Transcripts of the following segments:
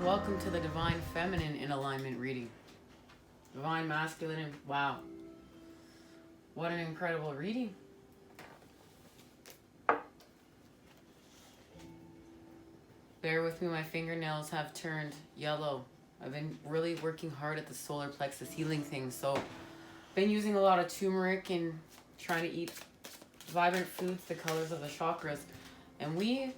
welcome to the Divine Feminine in Alignment reading. Divine Masculine, and wow. What an incredible reading. Bear with me, my fingernails have turned yellow. I've been really working hard at the solar plexus healing thing, so been using a lot of turmeric and trying to eat vibrant foods, the colors of the chakras. And we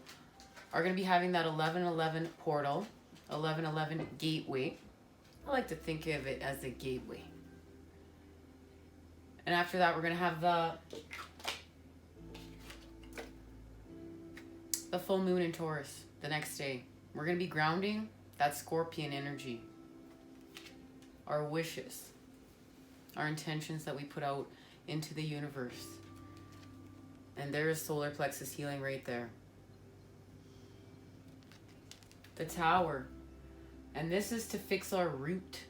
are going to be having that 1111 portal, 1111 gateway. I like to think of it as a gateway. And after that, we're going to have the full moon in Taurus the next day. We're going to be grounding that scorpion energy, our wishes, our intentions that we put out into the universe. And there is solar plexus healing right there. The Tower. And this is to fix our root.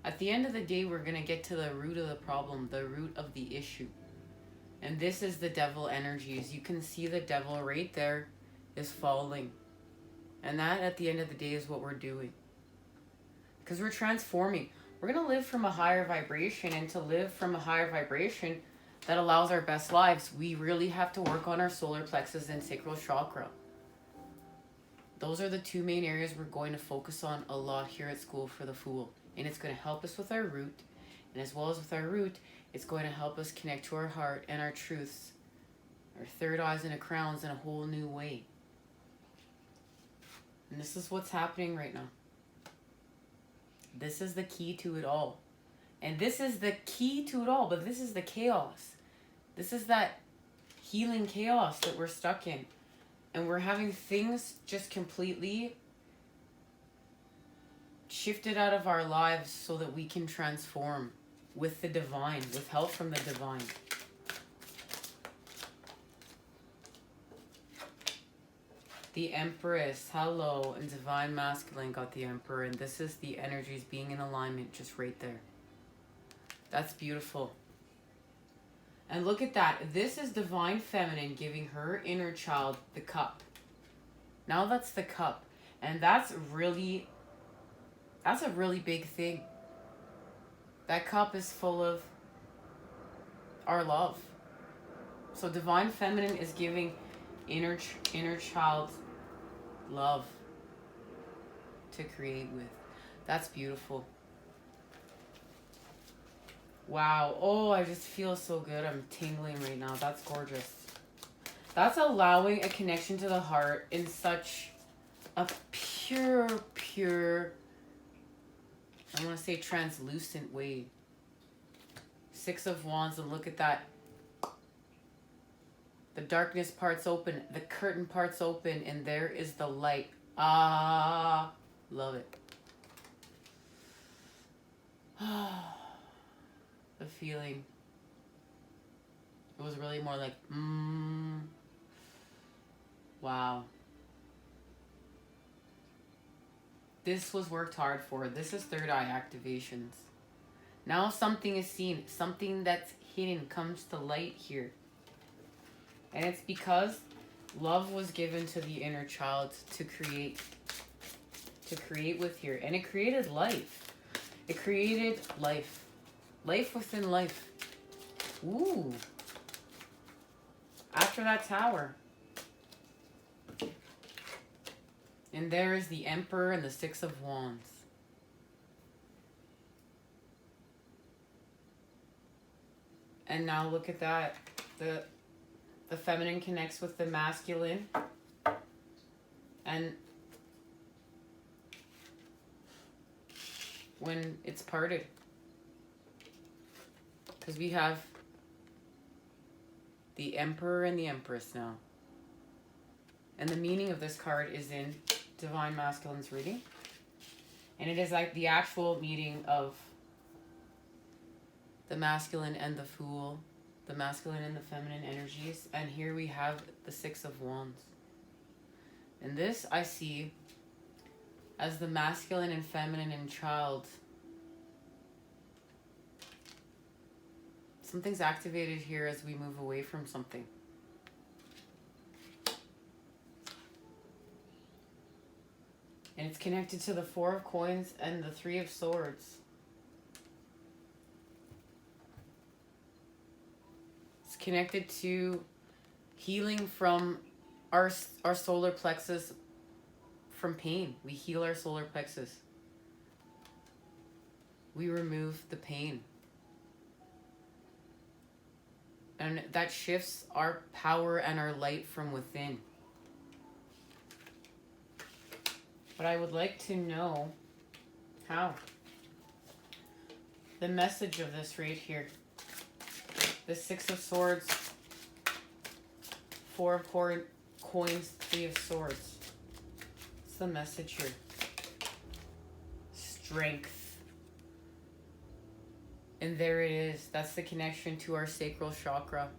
At the end of the day, we're going to get to the root of the problem, the root of the issue. And this is the devil energies. You can see the devil right there is falling. And that, at the end of the day, is what we're doing. Because we're transforming. We're going to live from a higher vibration, and to live from a higher vibration that allows our best lives, we really have to work on our solar plexus and sacral chakra. Those are the two main areas we're going to focus on a lot here at School for the Fool. And it's going to help us with our root. And as well as with our root, it's going to help us connect to our heart and our truths, our third eyes and our crowns in a whole new way. And this is what's happening right now. This is the key to it all. And this is the key to it all, but this is the chaos. This is that healing chaos that we're stuck in. And we're having things just completely shifted out of our lives so that we can transform with the divine, with help from the divine. The Empress, hello, and Divine Masculine got the Emperor, and this is the energies being in alignment just right there. That's beautiful. And look at that. This is Divine Feminine giving her inner child the cup. Now that's the cup. And that's a really big thing. That cup is full of our love. So Divine Feminine is giving inner child love to create with. That's beautiful. Wow. Oh, I just feel so good. I'm tingling right now. That's gorgeous. That's allowing a connection to the heart in such a pure, I want to say translucent way. Six of Wands, and look at that. The darkness part's open, the curtain part's open, and there is the light. Ah, love it. The feeling. It was really more like, wow. This was worked hard for. This is third eye activations. Now something is seen. Something that's hidden comes to light here. And it's because love was given to the inner child to create with here. And it created life. It created life. Life within life. Ooh. After that Tower. And there is the Emperor and the Six of Wands. And now look at that. The feminine connects with the masculine. And when it's parted. Because we have the Emperor and the Empress now. And the meaning of this card is in Divine Masculine's reading. And it is like the actual meaning of the masculine and the Fool, the masculine and the feminine energies. And here we have the Six of Wands. And this I see as the masculine and feminine and child. Something's activated here as we move away from something. And it's connected to the Four of Coins and the Three of Swords. It's connected to healing from our solar plexus from pain. We heal our solar plexus. We remove the pain. And that shifts our power and our light from within. But I would like to know how. The message of this right here. The Six of Swords, Four of Coins, Three of Swords. What's the message here? Strength. And there it is. That's the connection to our sacral chakra.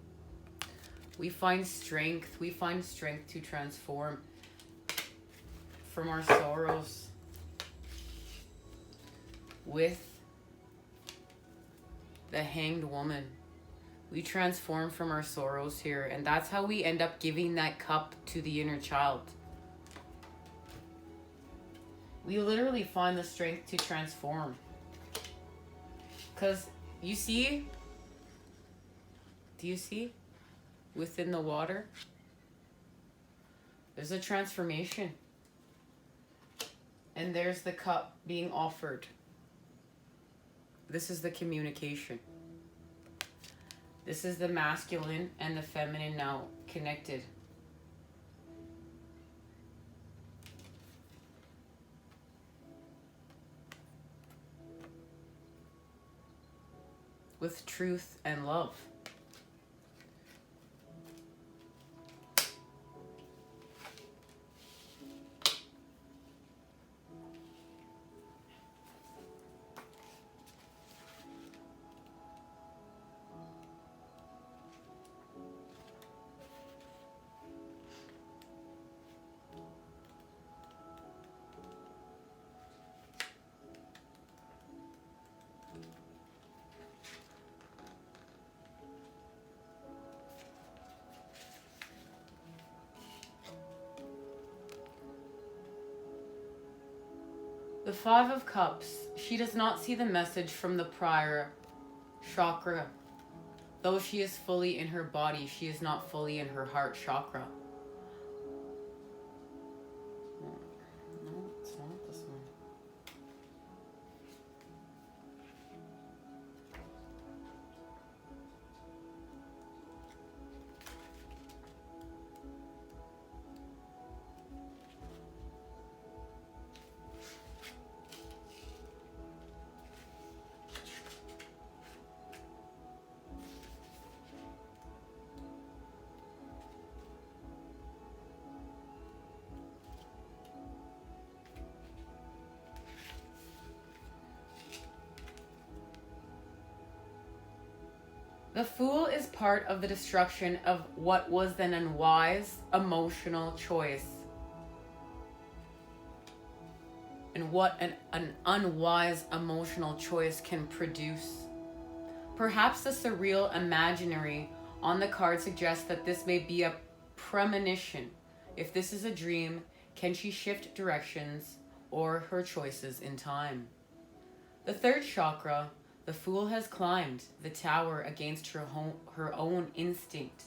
We find strength. We find strength to transform from our sorrows with the Hanged Woman. We transform from our sorrows here, and that's how we end up giving that cup to the inner child. We literally find the strength to transform. Because you see, do you see within the water? There's a transformation. And there's the cup being offered. This is the communication. This is the masculine and the feminine now connected. With truth and love. The Five of Cups, she does not see the message from the prior chakra. Though she is fully in her body, she is not fully in her heart chakra. No, it's not this one. The Fool is part of the destruction of what was an unwise emotional choice. And what an unwise emotional choice can produce. Perhaps the surreal imaginary on the card suggests that this may be a premonition. If this is a dream, can she shift directions or her choices in time? The third chakra, the Fool has climbed the tower against her own instinct.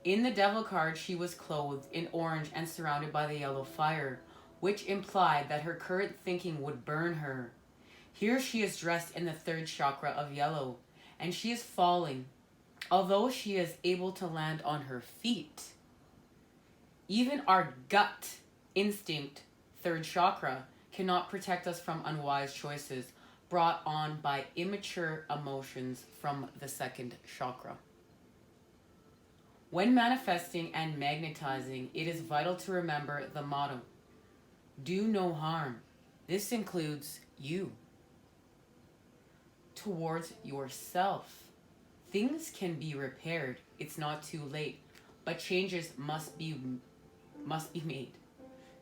In the Devil card, she was clothed in orange and surrounded by the yellow fire, which implied that her current thinking would burn her. Here she is dressed in the third chakra of yellow, and she is falling, although she is able to land on her feet. Even our gut instinct, third chakra, cannot protect us from unwise choices brought on by immature emotions from the second chakra. When manifesting and magnetizing, it is vital to remember the motto, do no harm. This includes you. Towards yourself. Things can be repaired. It's not too late, but changes must be made.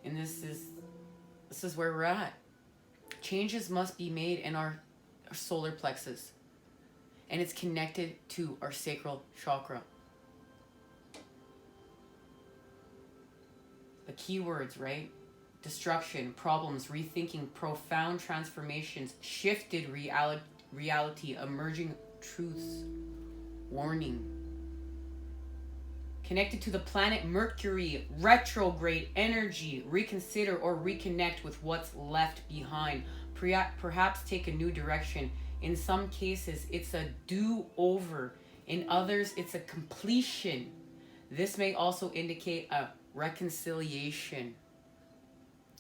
And this is where we're at. Changes must be made in our solar plexus. And it's connected to our sacral chakra. The keywords, right? destruction, problems, rethinking, profound transformations, shifted reality, emerging truths. Warning. Connected to the planet Mercury, retrograde energy, reconsider or reconnect with what's left behind. Perhaps take a new direction. In some cases, it's a do-over. In others, it's a completion. This may also indicate a reconciliation.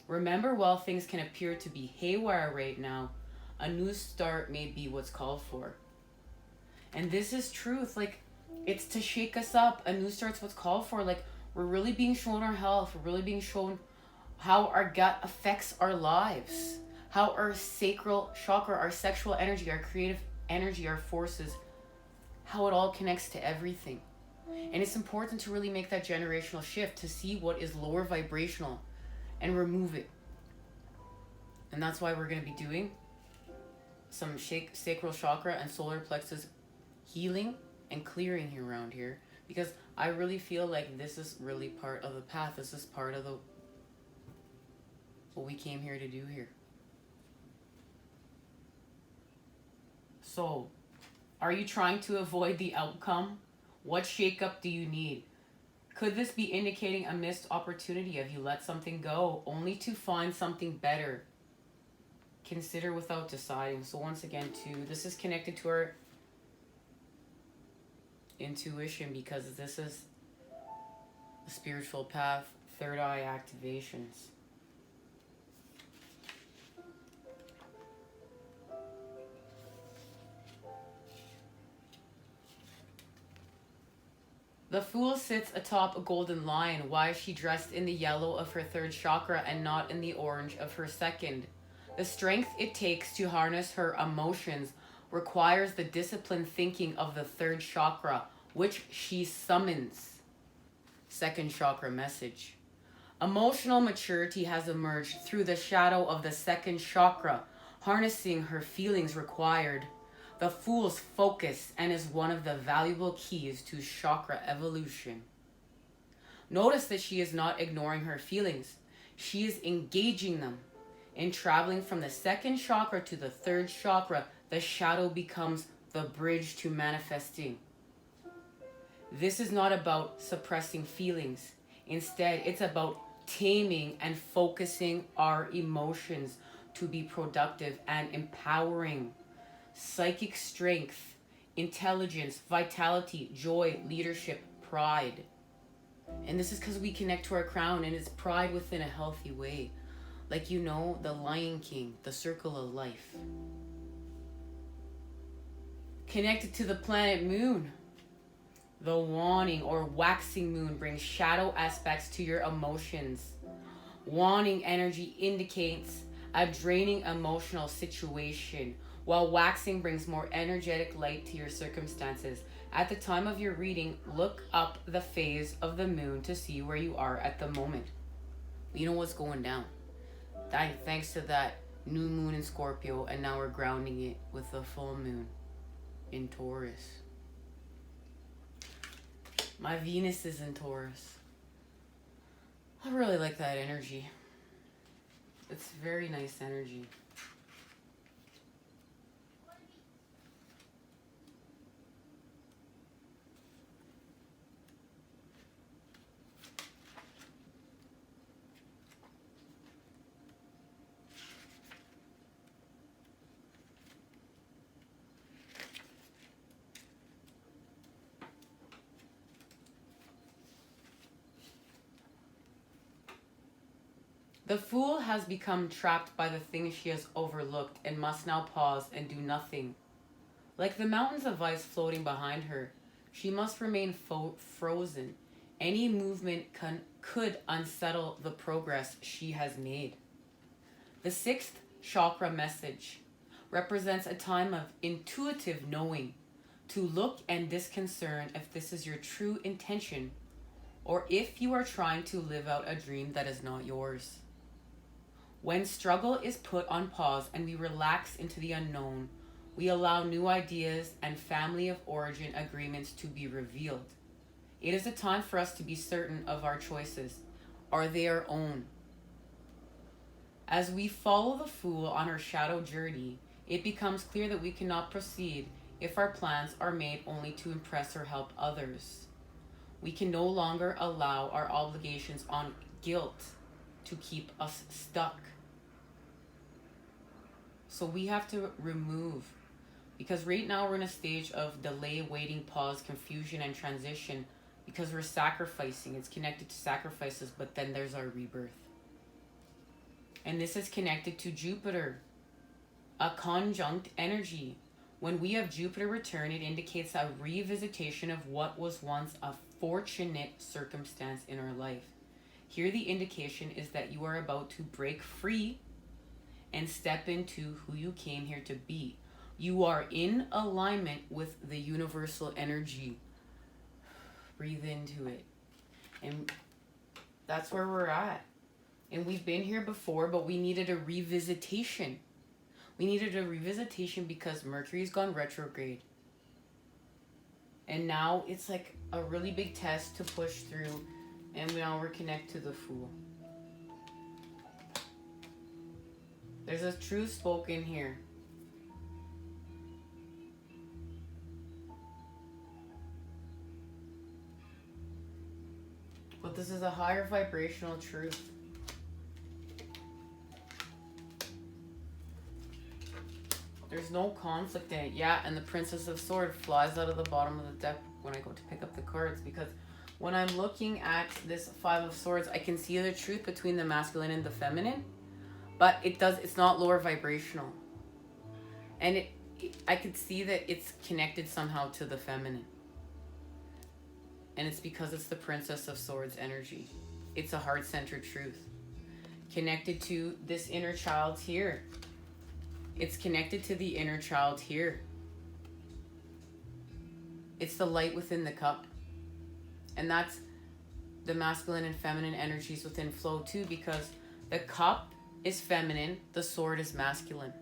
Remember, while things can appear to be haywire right now, a new start may be what's called for. And this is truth. Like, it's to shake us up. A new start's what's called for. Like, we're really being shown our health. We're really being shown how our gut affects our lives. How our sacral chakra, our sexual energy, our creative energy, our forces, how it all connects to everything. And it's important to really make that generational shift to see what is lower vibrational and remove it. And that's why we're going to be doing some sacral chakra and solar plexus healing and clearing here around here, because I really feel like this is really part of the path. This is part of what we came here to do here. So, are you trying to avoid the outcome? What shakeup do you need? Could this be indicating a missed opportunity? Have you let something go only to find something better? Consider without deciding. So once again, too, this is connected to our intuition, because this is the spiritual path, third eye activations. The Fool sits atop a golden lion. Why is she dressed in the yellow of her third chakra and not in the orange of her second? The strength it takes to harness her emotions requires the disciplined thinking of the third chakra, which she summons. Second chakra message. Emotional maturity has emerged through the shadow of the second chakra, harnessing her feelings required. The Fool's focus and is one of the valuable keys to chakra evolution. Notice that she is not ignoring her feelings. She is engaging them. In traveling from the second chakra to the third chakra, the shadow becomes the bridge to manifesting. This is not about suppressing feelings. Instead, it's about taming and focusing our emotions to be productive and empowering. Psychic strength, intelligence, vitality, joy, leadership, pride. And this is because we connect to our crown, and it's pride within a healthy way. Like, you know, the Lion King, the circle of life. Connected to the planet Moon. The waning or waxing moon brings shadow aspects to your emotions. Waning energy indicates a draining emotional situation, while waxing brings more energetic light to your circumstances. At the time of your reading, look up the phase of the moon to see where you are at the moment. You know what's going down. Thanks to that new moon in Scorpio, and now we're grounding it with the full moon in Taurus. My Venus is in Taurus. I really like that energy. It's very nice energy. The Fool has become trapped by the things she has overlooked and must now pause and do nothing. Like the mountains of ice floating behind her, she must remain frozen. Any movement could unsettle the progress she has made. The sixth chakra message represents a time of intuitive knowing, to look and discern if this is your true intention, or if you are trying to live out a dream that is not yours. When struggle is put on pause and we relax into the unknown, we allow new ideas and family of origin agreements to be revealed. It is a time for us to be certain of our choices. Are they our own? As we follow the Fool on her shadow journey, it becomes clear that we cannot proceed if our plans are made only to impress or help others. We can no longer allow our obligations on guilt to keep us stuck. So we have to remove, because right now we're in a stage of delay, waiting, pause, confusion, and transition, because we're sacrificing. It's connected to sacrifices, but then there's our rebirth. And this is connected to Jupiter, a conjunct energy. When we have Jupiter return, it indicates a revisitation of what was once a fortunate circumstance in our life. Here the indication is that you are about to break free and step into who you came here to be. You are in alignment with the universal energy. Breathe into it. And that's where we're at. And we've been here before, but we needed a revisitation. We needed a revisitation because Mercury's gone retrograde. And now it's like a really big test to push through. And now we're connected to the Fool. There's a truth spoken here. But this is a higher vibrational truth. There's no conflict in it. Yeah, and the Princess of Swords flies out of the bottom of the deck when I go to pick up the cards, because when I'm looking at this Five of Swords, I can see the truth between the masculine and the feminine, but it's not lower vibrational. And I could see that it's connected somehow to the feminine. And it's because it's the Princess of Swords energy. It's a heart-centered truth. Connected to this inner child here. It's connected to the inner child here. It's the light within the cup. And that's the masculine and feminine energies within flow too, because the cup is feminine, the sword is masculine.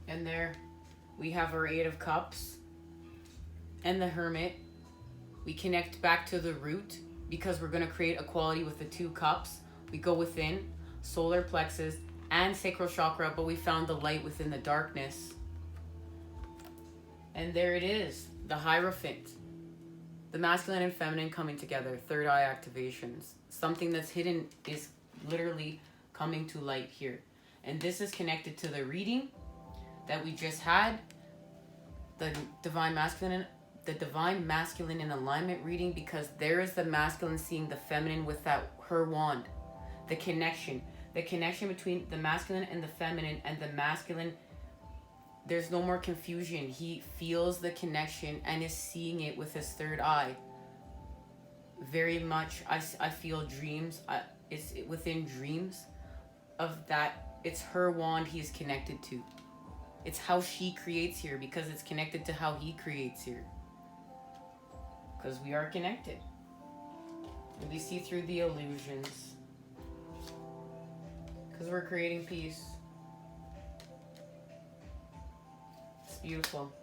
And there we have our Eight of Cups and the Hermit. We connect back to the root, because we're going to create equality with the two cups. We go within, solar plexus and sacral chakra, but we found the light within the darkness. And there it is, the Hierophant. The masculine and feminine coming together, third eye activations. Something that's hidden is literally coming to light here. And this is connected to the reading that we just had, the divine masculine in alignment reading, because there is the masculine seeing the feminine with her wand. The connection between the masculine and the feminine, and the masculine, there's no more confusion. He feels the connection and is seeing it with his third eye. Very much, I feel dreams. It's within dreams of that. It's her wand he is connected to. It's how she creates here, because it's connected to how he creates here. Because we are connected. And we see through the illusions. Because we're creating peace. It's beautiful.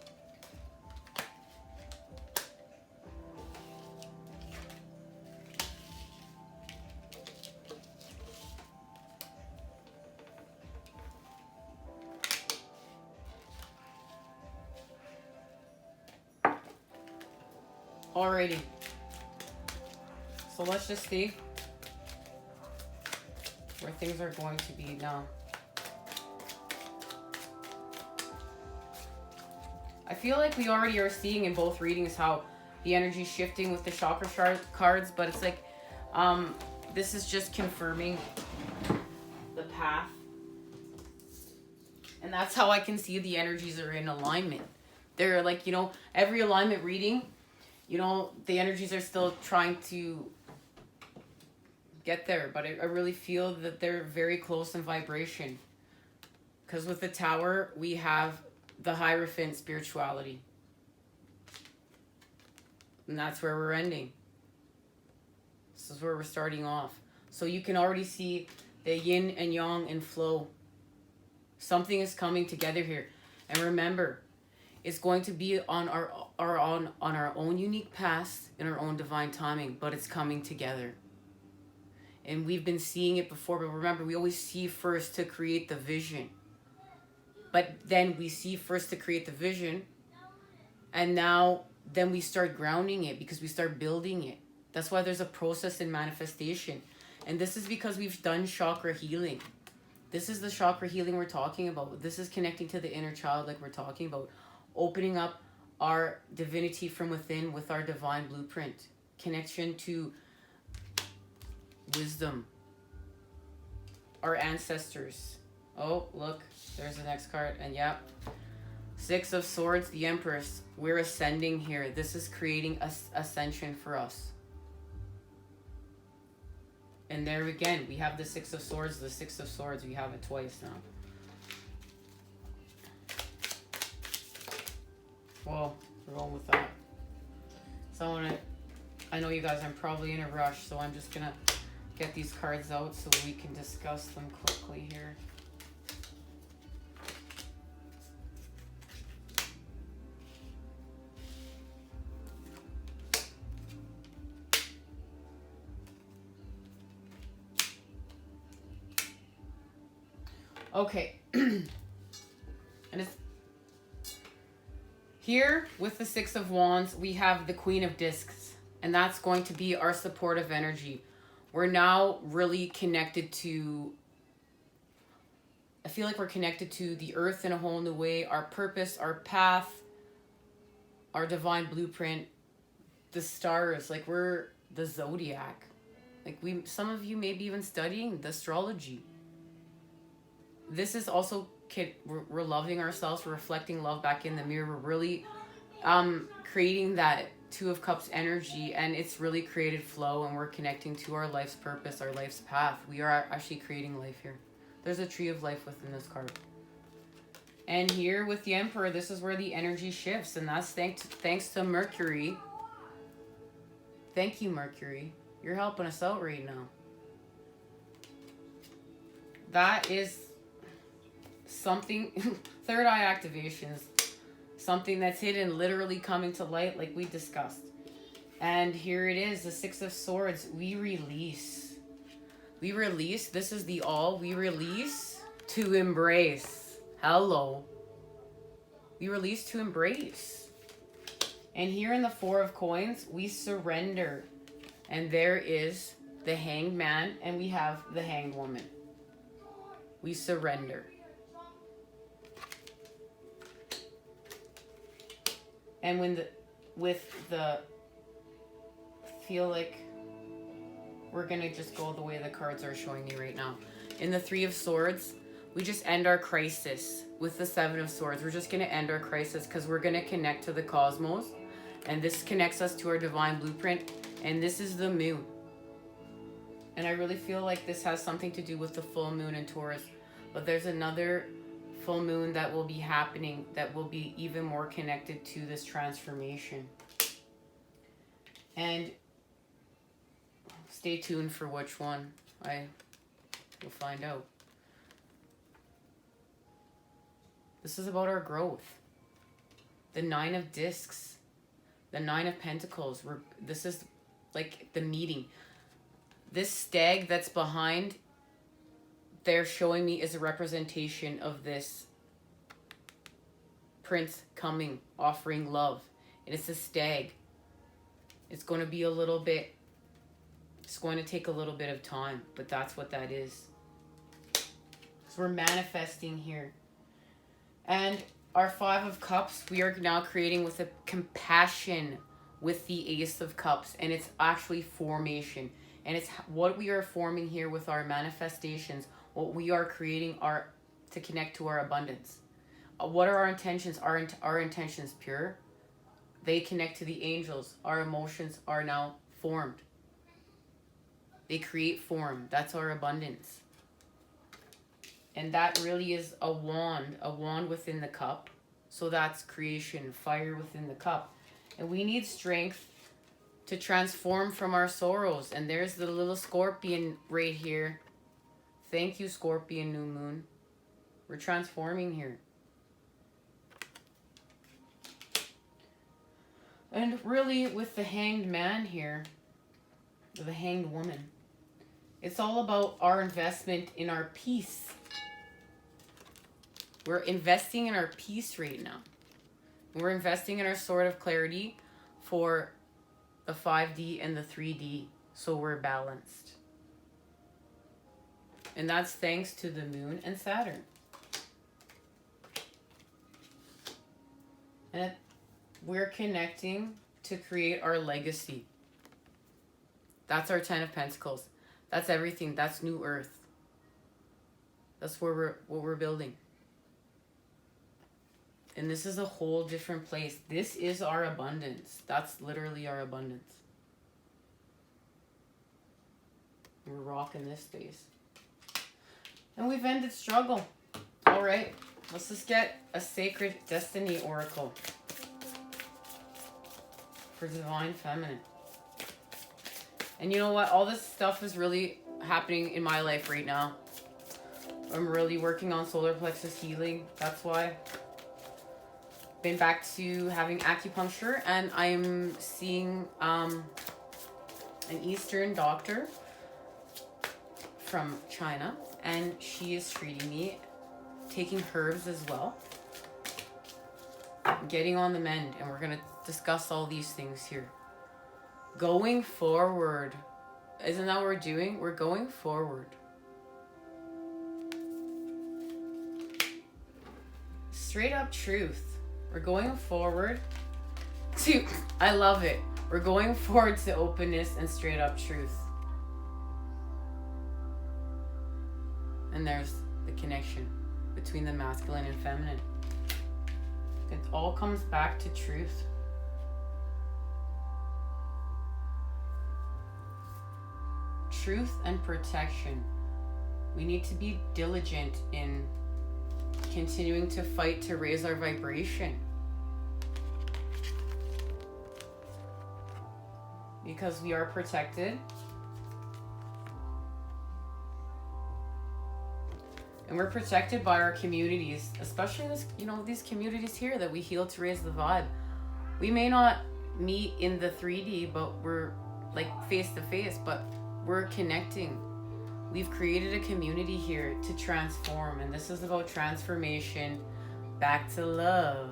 Alrighty. So let's just see where things are going to be now. I feel like we already are seeing in both readings how the energy is shifting with the chakra cards, but it's like this is just confirming the path. And that's how I can see the energies are in alignment. They're like, every alignment reading, the energies are still trying to get there, but I really feel that they're very close in vibration. Because with the Tower, we have the Hierophant spirituality. And that's where we're ending. This is where we're starting off. So you can already see the yin and yang in flow. Something is coming together here. And remember, It's going to be on on our own unique path in our own divine timing, but it's coming together. And we've been seeing it before, but remember, we always see first to create the vision. But then we see first to create the vision, and now then we start grounding it because we start building it. That's why there's a process in manifestation. And this is because we've done chakra healing. This is the chakra healing we're talking about. This is connecting to the inner child like we're talking about. Opening up our divinity from within with our divine blueprint. Connection to wisdom. Our ancestors. Oh, look. There's the next card. And yeah. Six of Swords, the Empress. We're ascending here. This is creating ascension for us. And there again, we have the Six of Swords. The Six of Swords, we have it twice now. Well, we're going with that. So I know you guys, I'm probably in a rush, so I'm just gonna get these cards out so we can discuss them quickly here. Okay. And it's here with the Six of Wands, we have the Queen of Discs, and that's going to be our supportive energy. We're now really connected to, I feel like we're connected to the earth in a whole new way, our purpose, our path, our divine blueprint, the stars, like we're the zodiac. Like some of you may be even studying the astrology. This is also, we're loving ourselves, we're reflecting love back in the mirror. We're really creating that Two of Cups energy, and it's really created flow, and we're connecting to our life's purpose, our life's path. We are actually creating life here. There's a tree of life within this card. And here with the Emperor, this is where the energy shifts, and that's thanks to Mercury. Thank you, Mercury. You're helping us out right now. That is something, third eye activations, something that's hidden literally coming to light like we discussed. And here it is, the Six of Swords. We release. We release. This is the all. We release to embrace. Hello. We release to embrace. And here in the Four of Coins, we surrender. And there is the Hanged Man, and we have the Hanged Woman. We surrender. And feel like we're gonna just go the way the cards are showing me right now. In the Three of Swords, we just end our crisis. With the Seven of Swords, we're just gonna end our crisis because we're gonna connect to the cosmos, and this connects us to our divine blueprint. And this is the moon. And I really feel like this has something to do with the full moon in Taurus. But there's another full moon that will be happening that will be even more connected to this transformation. And stay tuned for which one. I will find out. This is about our growth. The Nine of Discs. The Nine of Pentacles. This is like the meeting. This stag that's behind, they're showing me, is a representation of this prince coming, offering love. And it's a stag. It's going to be a little bit, it's going to take a little bit of time, but that's what that is. So we're manifesting here. And our Five of Cups, we are now creating with a compassion with the Ace of Cups, and it's actually formation. And it's what we are forming here with our manifestations. What we are creating are to connect to our abundance. What are our intentions? Our intentions pure? They connect to the angels. Our emotions are now formed. They create form. That's our abundance. And that really is a wand within the cup. So that's creation, fire within the cup. And we need strength to transform from our sorrows. And there's the little scorpion right here. Thank you, Scorpion New Moon. We're transforming here. And really, with the hanged man here, or the hanged woman, it's all about our investment in our peace. We're investing in our peace right now. We're investing in our sword of clarity for the 5D and the 3D, so we're balanced. And that's thanks to the moon and Saturn. And we're connecting to create our legacy. That's our 10 of Pentacles. That's everything. That's New Earth. That's what we're building. And this is a whole different place. This is our abundance. That's literally our abundance. We're rocking this space. And we've ended struggle. All right. Let's just get a sacred destiny oracle for divine feminine. And you know what? All this stuff is really happening in my life right now. I'm really working on solar plexus healing. That's why. Been back to having acupuncture, and I'm seeing an Eastern doctor from China, and she is treating me, taking herbs as well, getting on the mend, and we're going to discuss all these things here. Going forward. Isn't that what we're doing? We're going forward. Straight up truth. We're going forward to, I love it. We're going forward to openness and straight up truth. And there's the connection between the masculine and feminine. It all comes back to truth. Truth and protection. We need to be diligent in continuing to fight to raise our vibration. Because we are protected. And we're protected by our communities, especially this, these communities here that we heal to raise the vibe. We may not meet in the 3D, but we're like face to face, but we're connecting. We've created a community here to transform, and this is about transformation back to love.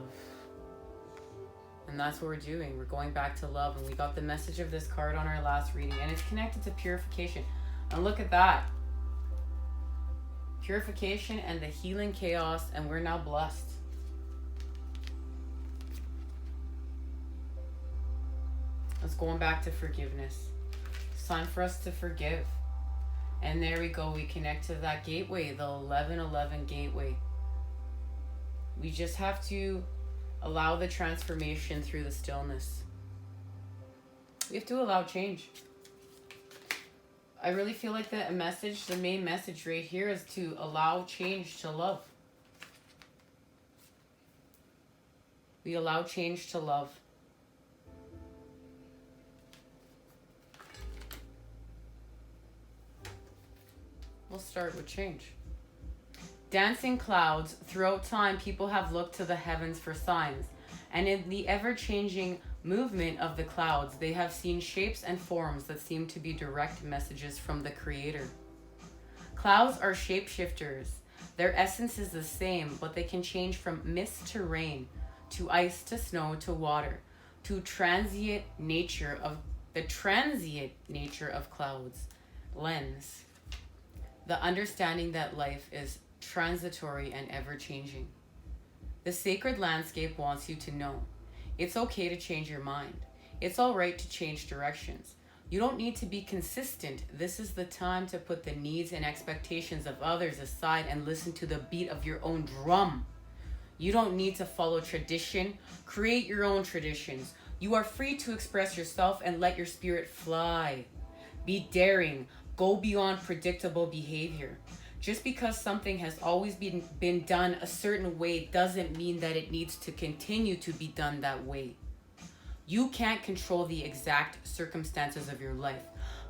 And that's what we're doing. We're going back to love, and we got the message of this card on our last reading, and it's connected to purification. And look at that. Purification and the healing chaos, and we're now blessed. It's going back to forgiveness. It's time for us to forgive. And there we go. We connect to that gateway, the 1111 gateway. We just have to allow the transformation through the stillness. We have to allow change. I really feel like the main message right here is to allow change to love. We allow change to love. We'll start with change. Dancing clouds. Throughout time, people have looked to the heavens for signs. And in the ever-changing movement of the clouds, they have seen shapes and forms that seem to be direct messages from the Creator. Clouds are shapeshifters. Their essence is the same, but they can change from mist to rain, to ice to snow to water, to transient nature of clouds. Lens. The understanding that life is transitory and ever-changing. The sacred landscape wants you to know it's okay to change your mind. It's all right to change directions. You don't need to be consistent. This is the time to put the needs and expectations of others aside and listen to the beat of your own drum. You don't need to follow tradition. Create your own traditions. You are free to express yourself and let your spirit fly. Be daring. Go beyond predictable behavior. Just because something has always been done a certain way doesn't mean that it needs to continue to be done that way. You can't control the exact circumstances of your life,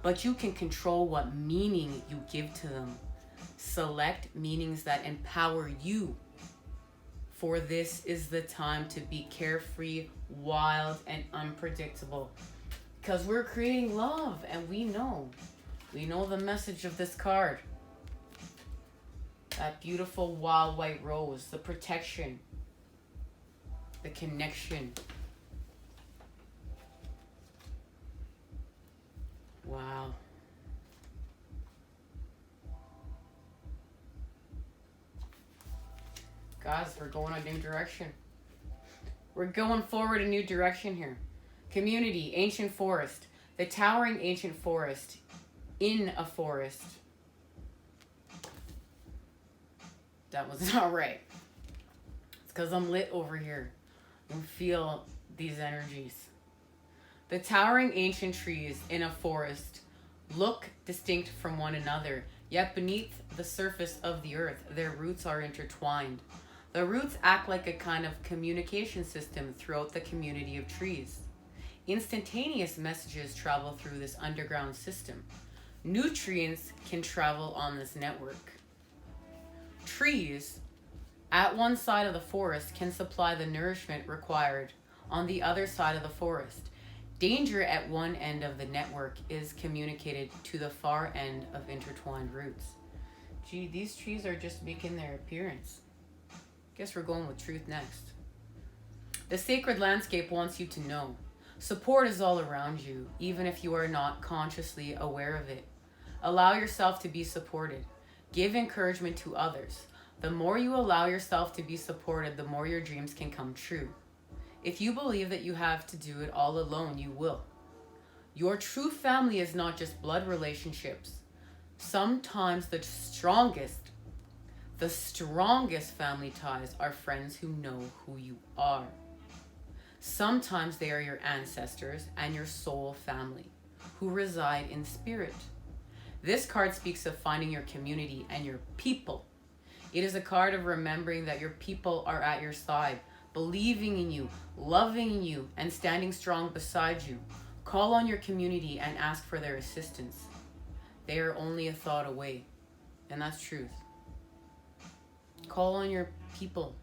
but you can control what meaning you give to them. Select meanings that empower you. For this is the time to be carefree, wild, and unpredictable. Because we're creating love, and we know. We know the message of this card. That beautiful wild white rose, the protection, the connection. Wow. Guys, we're going a new direction. We're going forward a new direction here. Community, ancient forest. The towering ancient forest in a forest. That was not right. It's because I'm lit over here. You feel these energies. The towering ancient trees in a forest look distinct from one another, yet beneath the surface of the earth, their roots are intertwined. The roots act like a kind of communication system throughout the community of trees. Instantaneous messages travel through this underground system. Nutrients can travel on this network. Trees at one side of the forest can supply the nourishment required on the other side of the forest. Danger at one end of the network is communicated to the far end of intertwined roots. Gee, these trees are just making their appearance. Guess we're going with truth next. The sacred landscape wants you to know. Support is all around you, even if you are not consciously aware of it. Allow yourself to be supported. Give encouragement to others. The more you allow yourself to be supported, the more your dreams can come true. If you believe that you have to do it all alone, you will. Your true family is not just blood relationships. Sometimes the strongest family ties are friends who know who you are. Sometimes they are your ancestors and your soul family who reside in spirit. This card speaks of finding your community and your people. It is a card of remembering that your people are at your side, believing in you, loving in you, and standing strong beside you. Call on your community and ask for their assistance. They are only a thought away, and that's truth. Call on your people.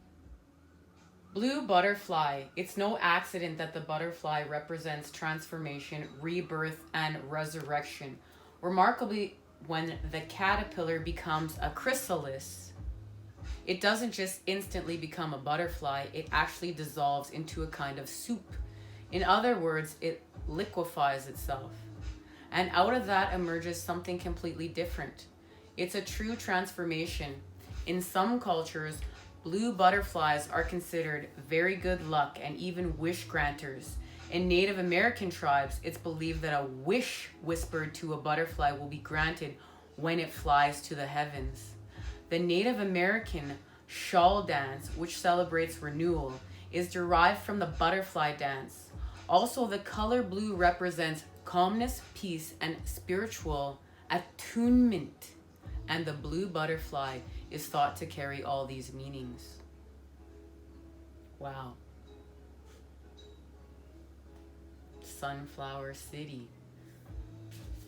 Blue butterfly. It's no accident that the butterfly represents transformation, rebirth, and resurrection. Remarkably, when the caterpillar becomes a chrysalis, it doesn't just instantly become a butterfly, it actually dissolves into a kind of soup. In other words, it liquefies itself. And out of that emerges something completely different. It's a true transformation. In some cultures, blue butterflies are considered very good luck and even wish granters. In Native American tribes, it's believed that a wish whispered to a butterfly will be granted when it flies to the heavens. The Native American shawl dance, which celebrates renewal, is derived from the butterfly dance. Also, the color blue represents calmness, peace, and spiritual attunement. And the blue butterfly is thought to carry all these meanings. Wow. Sunflower City,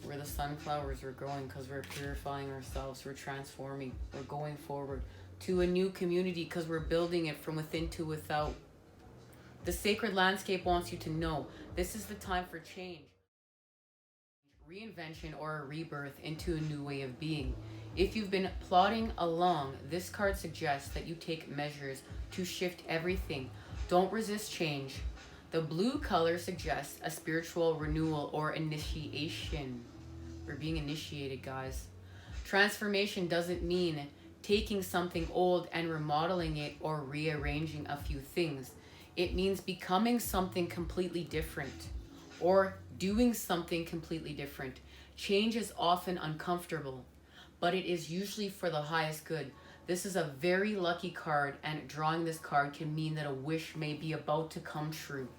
where the sunflowers are growing because we're purifying ourselves, we're transforming, we're going forward to a new community because we're building it from within to without. The sacred landscape wants you to know this is the time for change, reinvention, or a rebirth into a new way of being. If you've been plodding along, this card suggests that you take measures to shift everything. Don't resist change. The blue color suggests a spiritual renewal or initiation. We're being initiated, guys. Transformation doesn't mean taking something old and remodeling it or rearranging a few things. It means becoming something completely different or doing something completely different. Change is often uncomfortable, but it is usually for the highest good. This is a very lucky card, and drawing this card can mean that a wish may be about to come true.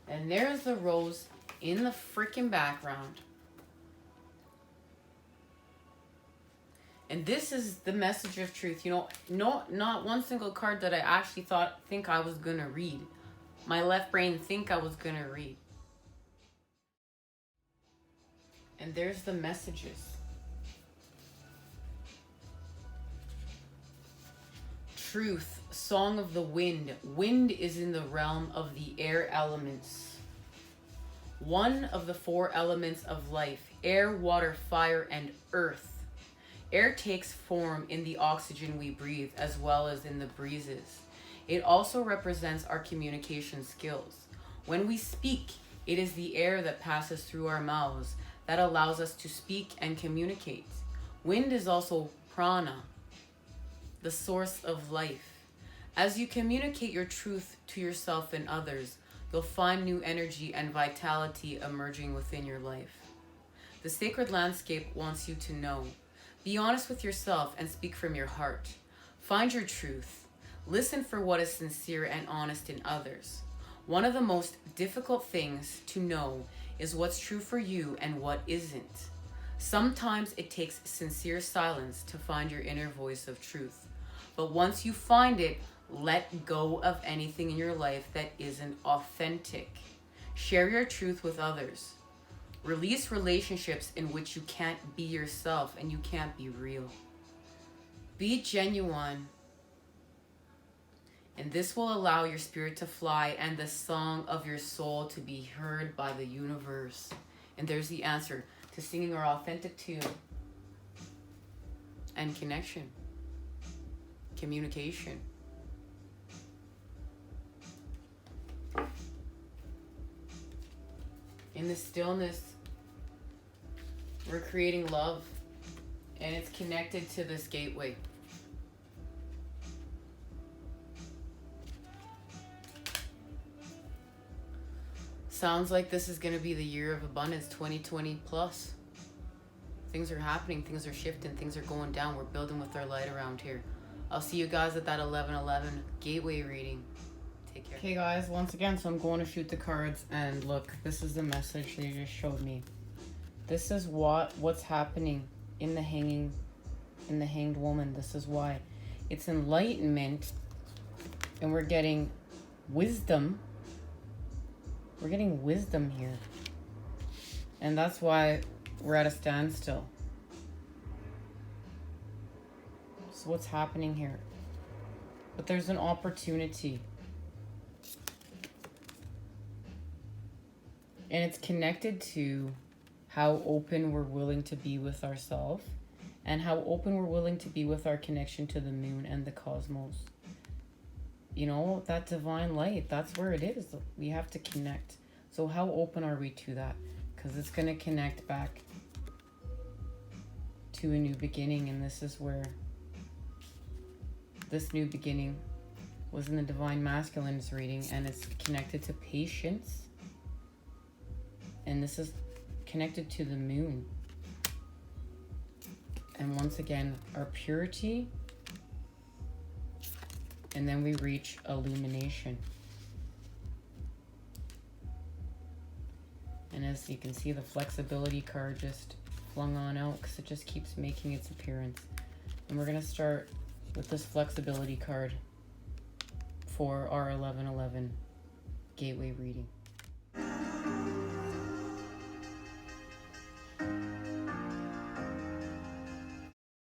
And there's the rose in the freaking background. And this is the message of truth. You know, not one single card that I actually think I was going to read. My left brain think I was going to read. And there's the messages. Truth Song of the Wind. Wind is in the realm of the air elements. One of the 4 elements of life: air, water, fire, and earth. Air takes form in the oxygen we breathe, as well as in the breezes. It also represents our communication skills. When we speak, it is the air that passes through our mouths that allows us to speak and communicate. Wind is also prana, the source of life. As you communicate your truth to yourself and others, you'll find new energy and vitality emerging within your life. The sacred landscape wants you to know. Be honest with yourself and speak from your heart. Find your truth. Listen for what is sincere and honest in others. One of the most difficult things to know is what's true for you and what isn't. Sometimes it takes sincere silence to find your inner voice of truth. But once you find it, let go of anything in your life that isn't authentic. Share your truth with others. Release relationships in which you can't be yourself and you can't be real. Be genuine, and this will allow your spirit to fly and the song of your soul to be heard by the universe. And there's the answer to singing our authentic tune and connection, communication. In the stillness, we're creating love, and it's connected to this gateway. Sounds like this is going to be the year of abundance, 2020 plus. Things are happening, things are shifting, things are going down. We're building with our light around here. I'll see you guys at that 11/11 gateway reading. Take care. Okay guys, once again, so I'm going to shoot the cards, and look, this is the message they just showed me. This is what's happening in the hanged woman. This is why. It's enlightenment, and we're getting wisdom. We're getting wisdom here. And that's why we're at a standstill. So what's happening here? But there's an opportunity. And it's connected to how open we're willing to be with ourselves and how open we're willing to be with our connection to the moon and the cosmos. You know, that divine light, that's where it is. We have to connect. So how open are we to that? Because it's going to connect back to a new beginning. And this is where this new beginning was in the Divine Masculine's reading. And it's connected to patience. And this is connected to the moon. And once again, our purity. And then we reach illumination. And as you can see, the flexibility card just flung on out because it just keeps making its appearance. And we're going to start with this flexibility card for our 11/11 gateway reading.